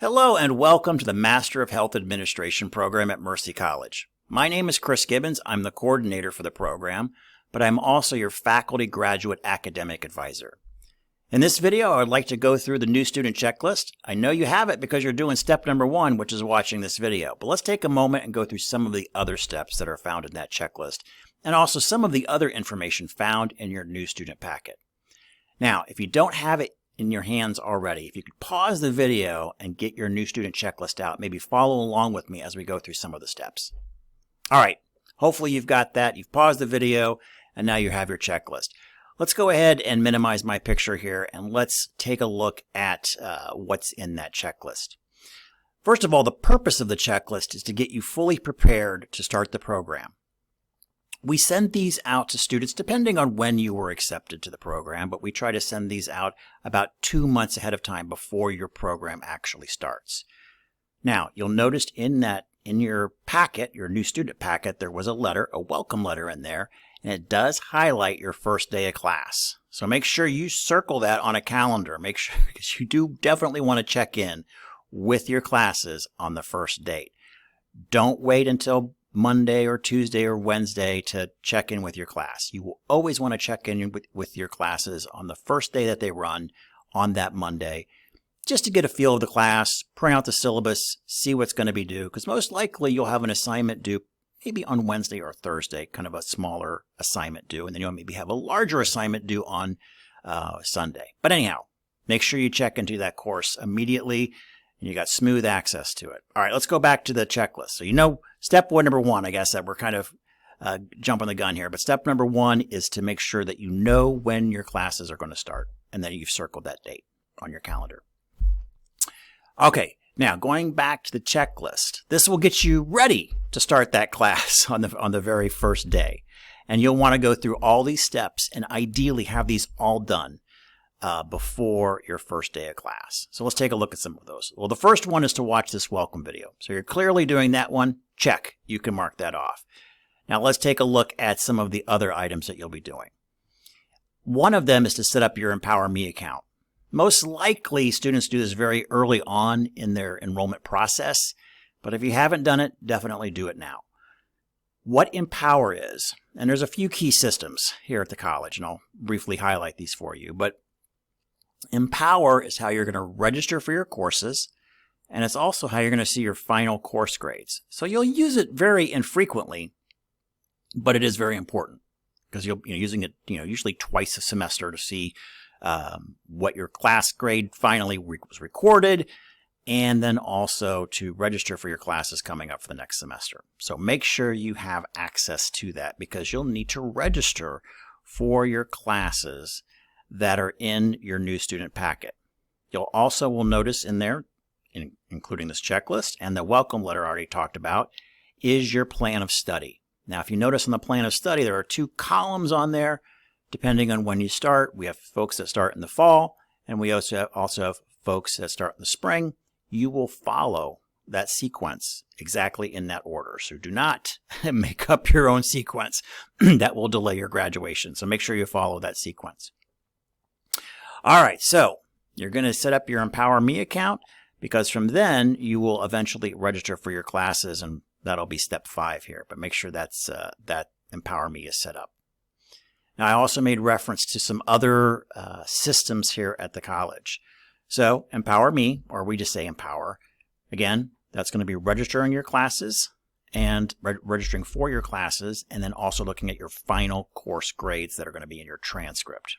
Hello and welcome to the Master of Health Administration program at Mercy College. My name is Chris Gibbons. I'm the coordinator for the program, but I'm also your faculty graduate academic advisor. In this video, I would like to go through the new student checklist. I know you have it because you're doing step number 1, which is watching this video, but let's take a moment and go through some of the other steps that are found in that checklist, and also some of the other information found in your new student packet. Now, if you don't have it in your hands already, if you could pause the video and get your new student checklist out, maybe follow along with me as we go through some of the steps. All right, hopefully you've got that. You've paused the video and now you have your checklist. Let's go ahead and minimize my picture here and let's take a look at what's in that checklist. First of all, the purpose of the checklist is to get you fully prepared to start the program. We send these out to students depending on when you were accepted to the program, but we try to send these out about 2 months ahead of time before your program actually starts. Now, you'll notice in your packet, your new student packet, there was a letter, a welcome letter in there, and it does highlight your first day of class. So make sure you circle that on a calendar. Make sure, because you do definitely want to check in with your classes on the first date. Don't wait until Monday or Tuesday or Wednesday to check in with your class. You will always want to check in with your classes on the first day that they run on that Monday, just to get a feel of the class, print out the syllabus, see what's going to be due, because most likely you'll have an assignment due maybe on Wednesday or Thursday, kind of a smaller assignment due, and then you'll maybe have a larger assignment due on Sunday. But anyhow, make sure you check into that course immediately, and you got smooth access to it. All right, let's go back to the checklist. So you know, step number 1, I guess that we're kind of jumping the gun here, but step number 1 is to make sure that you know when your classes are going to start, and that you've circled that date on your calendar. Okay, now going back to the checklist, this will get you ready to start that class on the very first day. And you'll want to go through all these steps and ideally have these all done before your first day of class. So let's take a look at some of those. Well, the first one is to watch this welcome video. So you're clearly doing that one. Check. You can mark that off. Now let's take a look at some of the other items that you'll be doing. One of them is to set up your EmpowerMe account. Most likely students do this very early on in their enrollment process, but if you haven't done it, definitely do it now. What Empower is, and there's a few key systems here at the college, and I'll briefly highlight these for you, but Empower is how you're going to register for your courses, and it's also how you're going to see your final course grades. So you'll use it very infrequently, but it is very important because you'll be using it usually twice a semester to see what your class grade finally was recorded, and then also to register for your classes coming up for the next semester. So make sure you have access to that because you'll need to register for your classes that are in your new student packet. You'll also will notice in there, including this checklist and the welcome letter I already talked about, is your plan of study. Now, if you notice in the plan of study, there are 2 columns on there. Depending on when you start, we have folks that start in the fall, and we also have folks that start in the spring. You will follow that sequence exactly in that order. So do not make up your own sequence. That will delay your graduation. So make sure you follow that sequence. All right, so you're going to set up your EmpowerMe account because from then you will eventually register for your classes, and that'll be step 5 here. But make sure that EmpowerMe is set up. Now, I also made reference to some other systems here at the college. So EmpowerMe, or we just say Empower, again, that's going to be registering your classes and registering for your classes, and then also looking at your final course grades that are going to be in your transcript.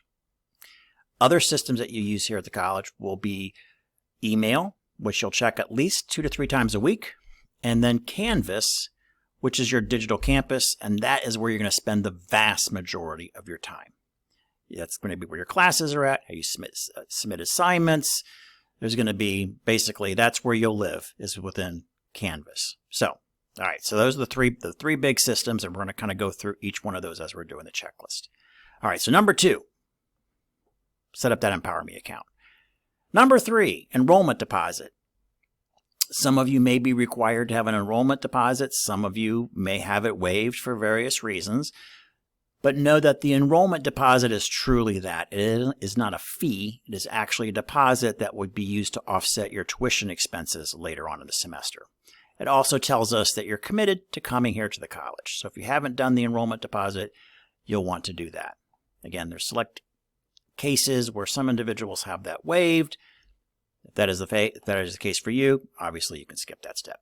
Other systems that you use here at the college will be email, which you'll check at least 2 to 3 times a week, and then Canvas, which is your digital campus, and that is where you're going to spend the vast majority of your time. That's going to be where your classes are at, how you submit assignments. There's going to be, basically, that's where you'll live, is within Canvas. So, all right, so those are the three big systems, and we're going to kind of go through each one of those as we're doing the checklist. All right, so number 2, set up that EmpowerMe account. Number 3, enrollment deposit. Some of you may be required to have an enrollment deposit. Some of you may have it waived for various reasons. But know that the enrollment deposit is truly that. It is not a fee. It is actually a deposit that would be used to offset your tuition expenses later on in the semester. It also tells us that you're committed to coming here to the college. So if you haven't done the enrollment deposit, you'll want to do that. Again, there's select cases where some individuals have that waived. If that is the case for you, obviously you can skip that step.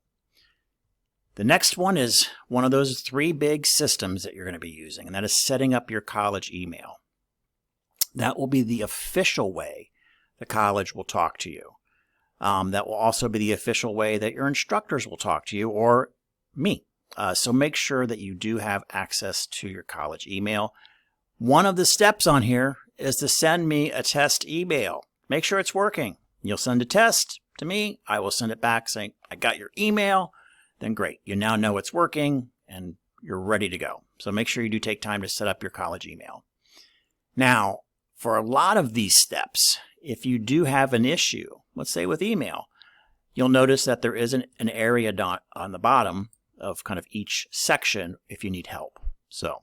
The next one is one of those 3 big systems that you're going to be using, and that is setting up your college email. That will be the official way the college will talk to you. That will also be the official way that your instructors will talk to you, or me. So make sure that you do have access to your college email. One of the steps on here is to send me a test email. Make sure it's working. You'll send a test to me. I will send it back saying, I got your email. Then great. You now know it's working and you're ready to go. So make sure you do take time to set up your college email. Now, for a lot of these steps, if you do have an issue, let's say with email, you'll notice that there is an area on the bottom of kind of each section if you need help. So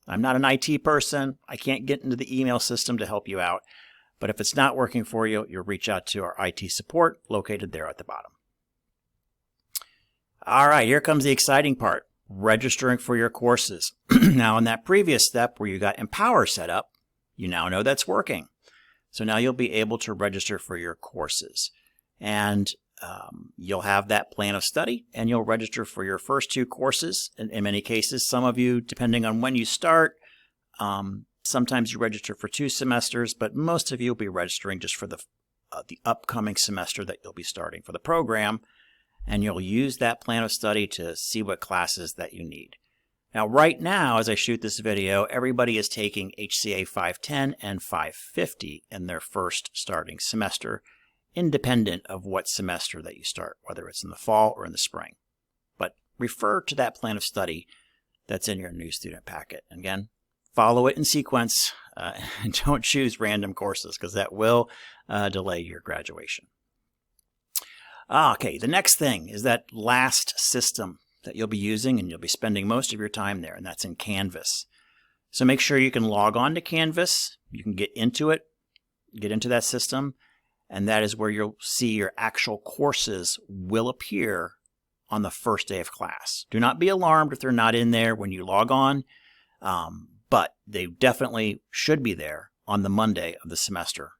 I'm not an IT person. I can't get into the email system to help you out. But if it's not working for you, you'll reach out to our IT support located there at the bottom. All right, here comes the exciting part, registering for your courses. Now, in that previous step where you got Empower set up, you now know that's working. So now you'll be able to register for your courses. And you'll have that plan of study, and you'll register for your first 2 courses. In many cases, some of you, depending on when you start, sometimes you register for 2 semesters, but most of you will be registering just for the upcoming semester that you'll be starting for the program. And you'll use that plan of study to see what classes that you need. Now, right now, as I shoot this video, everybody is taking HCA 510 and 550 in their first starting semester, independent of what semester that you start, whether it's in the fall or in the spring. But refer to that plan of study that's in your new student packet. Again, follow it in sequence and don't choose random courses because that will delay your graduation. Okay, the next thing is that last system that you'll be using, and you'll be spending most of your time there, and that's in Canvas. So make sure you can log on to Canvas. You can get into it, get into that system, and that is where you'll see your actual courses will appear on the first day of class. Do not be alarmed if they're not in there when you log on, but they definitely should be there on the Monday of the semester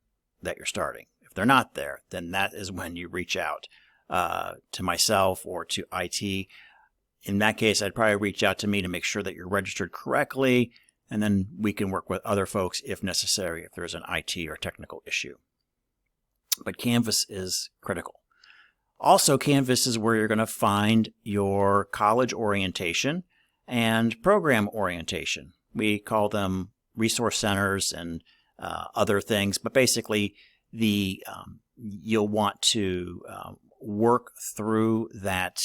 that you're starting. If they're not there, then that is when you reach out to myself or to IT. In that case, I'd probably reach out to me to make sure that you're registered correctly, and then we can work with other folks if necessary, if there's an IT or technical issue. But Canvas is critical. Also, Canvas is where you're going to find your college orientation and program orientation. We call them resource centers and other things, but basically you'll want to work through that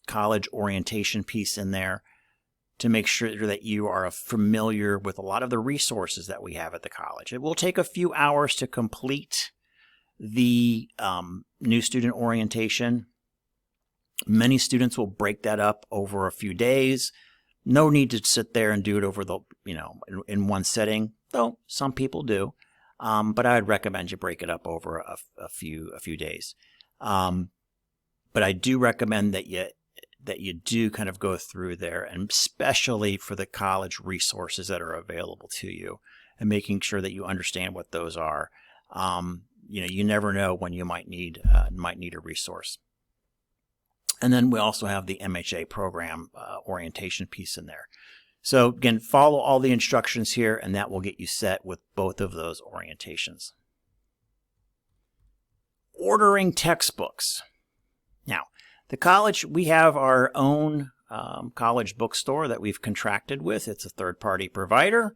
college orientation piece in there to make sure that you are familiar with a lot of the resources that we have at the college. It will take a few hours to complete the new student orientation. Many students will break that up over a few days. No need to sit there and do it over in one sitting, though some people do. But I would recommend you break it up over a few days. But I do recommend that you do kind of go through there, and especially for the college resources that are available to you, and making sure that you understand what those are. You never know when you might need a resource. And then we also have the MHA program orientation piece in there. So again, follow all the instructions here, and that will get you set with both of those orientations. Ordering textbooks. Now, the college, we have our own college bookstore that we've contracted with. It's a third-party provider.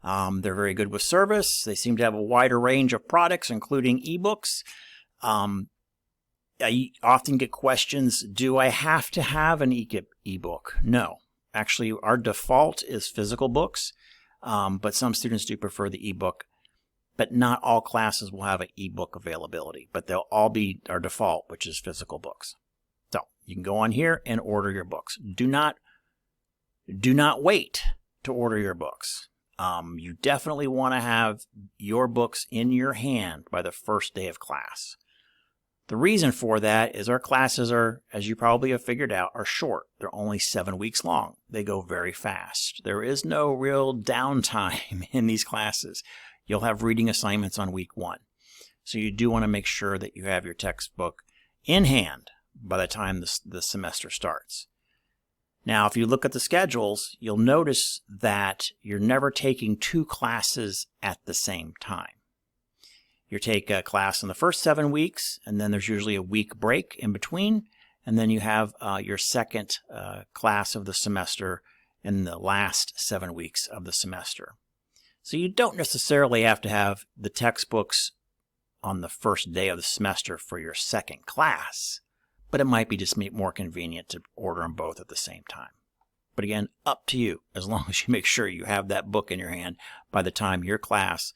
They're very good with service. They seem to have a wider range of products, including ebooks. I often get questions, do I have to have an ebook? No. Actually, our default is physical books, but some students do prefer the ebook. But not all classes will have an ebook availability, but they'll all be our default, which is physical books. So you can go on here and order your books. Do not wait to order your books. You definitely want to have your books in your hand by the first day of class. The reason for that is our classes are, as you probably have figured out, are short. They're only 7 weeks long. They go very fast. There is no real downtime in these classes. You'll have reading assignments on week 1. So you do want to make sure that you have your textbook in hand by the time the semester starts. Now, if you look at the schedules, you'll notice that you're never taking 2 classes at the same time. You take a class in the first 7 weeks, and then there's usually a week break in between, and then you have your second class of the semester in the last 7 weeks of the semester. So you don't necessarily have to have the textbooks on the first day of the semester for your second class, but it might be just more convenient to order them both at the same time. But again, up to you, as long as you make sure you have that book in your hand by the time your class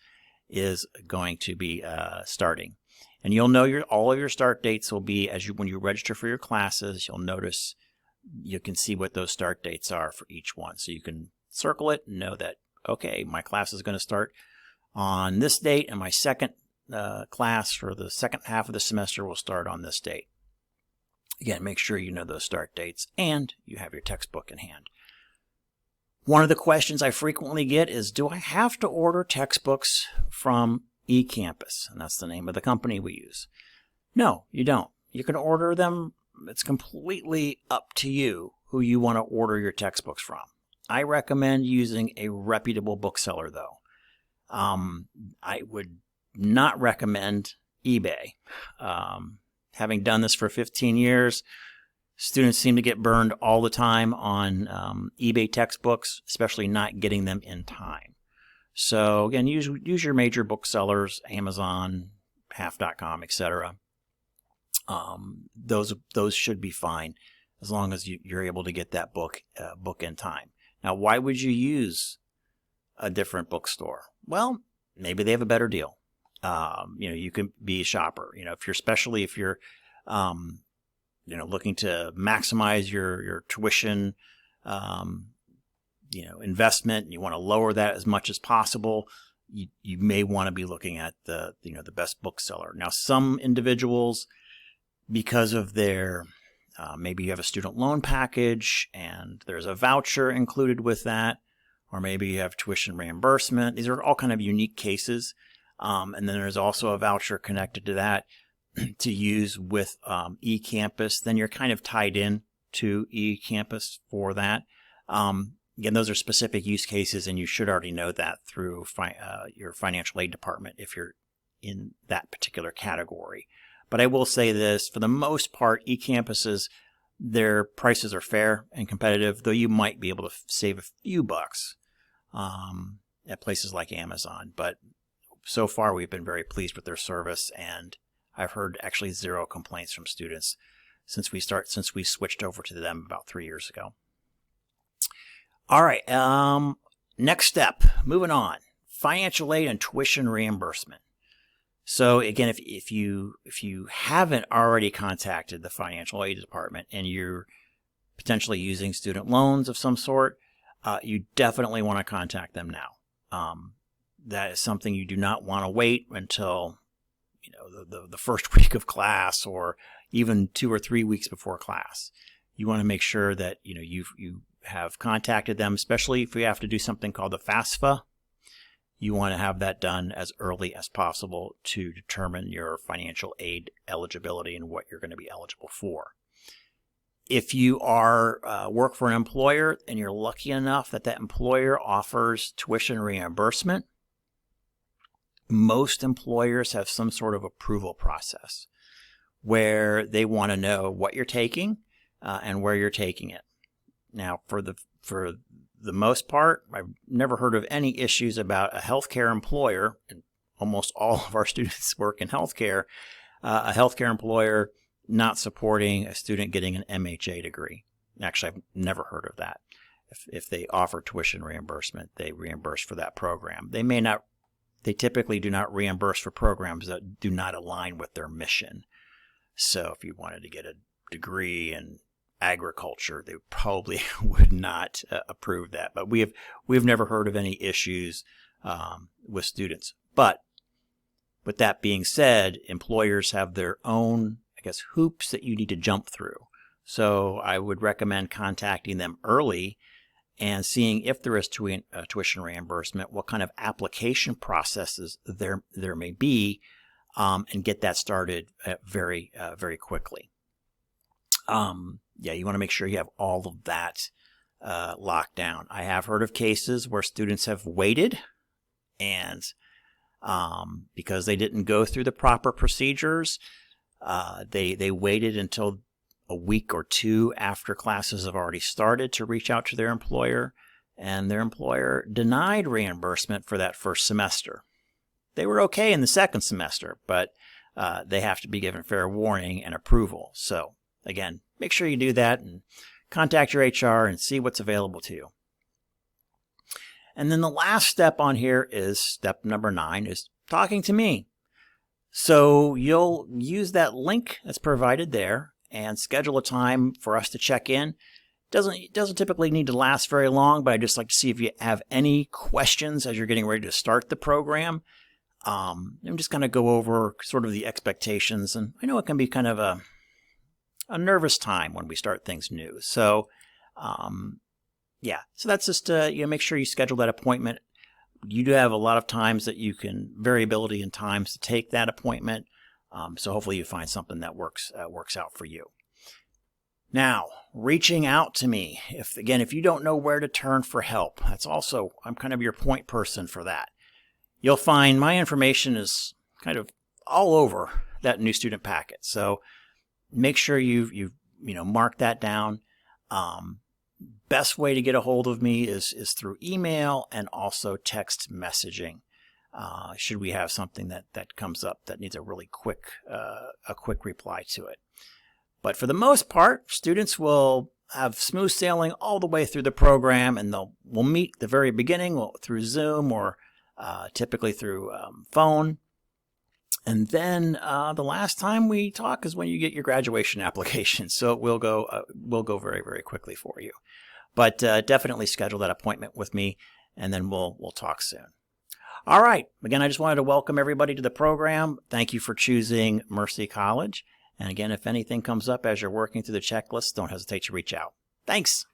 is going to be starting. And you'll know all of your start dates will be when you register for your classes. You'll notice you can see what those start dates are for each one. So you can circle it and know that, okay, my class is going to start on this date, and my second class for the second half of the semester will start on this date. Again, make sure you know those start dates and you have your textbook in hand. One of the questions I frequently get is, do I have to order textbooks from eCampus? And that's the name of the company we use. No, you don't. You can order them. It's completely up to you who you want to order your textbooks from. I recommend using a reputable bookseller, though. I would not recommend eBay. Having done this for 15 years, students seem to get burned all the time on eBay textbooks, especially not getting them in time. So again, use your major booksellers, Amazon, half.com, etc. Those should be fine as long as you're able to get that book in time. Now, why would you use a different bookstore? Well, maybe they have a better deal. You can be a shopper. If you're looking to maximize your tuition, investment, and you want to lower that as much as possible, you may want to be looking at the best bookseller. Now, some individuals, because of their maybe you have a student loan package and there's a voucher included with that, or maybe you have tuition reimbursement. These are all kind of unique cases. And then there's also a voucher connected to that to use with eCampus. Then you're kind of tied in to eCampus for that. Again, those are specific use cases, and you should already know that through your financial aid department if you're in that particular category. But I will say this, for the most part, eCampuses, their prices are fair and competitive, though you might be able to save a few bucks at places like Amazon. But so far, we've been very pleased with their service, and I've heard actually 0 complaints from students since we switched over to them about 3 years ago. All right, next step, moving on, financial aid and tuition reimbursement. So again, if you haven't already contacted the financial aid department and you're potentially using student loans of some sort, you definitely want to contact them now. That is something you do not want to wait until the first week of class or even 2 or 3 weeks before class. You want to make sure that you have contacted them, especially if we have to do something called the FAFSA. You want to have that done as early as possible to determine your financial aid eligibility and what you're going to be eligible for. If you are work for an employer and you're lucky enough that employer offers tuition reimbursement, most employers have some sort of approval process where they want to know what you're taking and where you're taking it. Now, for the most part, I've never heard of any issues about a healthcare employer, and almost all of our students work in healthcare, a healthcare employer not supporting a student getting an MHA degree. Actually, I've never heard of that. If they offer tuition reimbursement, they reimburse for that program. They typically do not reimburse for programs that do not align with their mission. So if you wanted to get a degree in agriculture, they probably would not approve that. But we've never heard of any issues with students. But with that being said, employers have their own, I guess, hoops that you need to jump through. So I would recommend contacting them early and seeing if there is tuition reimbursement, what kind of application processes there may be, and get that started very quickly. Yeah, you want to make sure you have all of that locked down. I have heard of cases where students have waited, and because they didn't go through the proper procedures, they waited until a week or two after classes have already started to reach out to their employer, and their employer denied reimbursement for that first semester. They were okay in the second semester, but they have to be given fair warning and approval. So again, make sure you do that and contact your HR and see what's available to you. And then the last step on here is step number 9, is talking to me. So you'll use that link that's provided there and schedule a time for us to check in. It doesn't typically need to last very long, but I'd just like to see if you have any questions as you're getting ready to start the program. I'm just going to go over sort of the expectations, and I know it can be kind of a nervous time when we start things new. So, yeah, so that's just make sure you schedule that appointment. You do have a lot of times that you can variability in times to take that appointment. So hopefully you find something that works out for you. Now, reaching out to me. If you don't know where to turn for help, I'm kind of your point person for that. You'll find my information is kind of all over that new student packet. So make sure you mark that down. Best way to get a hold of me is through email and also text messaging. Should we have something that comes up that needs a really quick reply to it. But for the most part, students will have smooth sailing all the way through the program, and we'll meet at the very beginning through Zoom or typically through phone. And then the last time we talk is when you get your graduation application. So it will go very, very quickly for you. But definitely schedule that appointment with me, and then we'll talk soon. All right. Again, I just wanted to welcome everybody to the program. Thank you for choosing Mercy College. And again, if anything comes up as you're working through the checklist, don't hesitate to reach out. Thanks.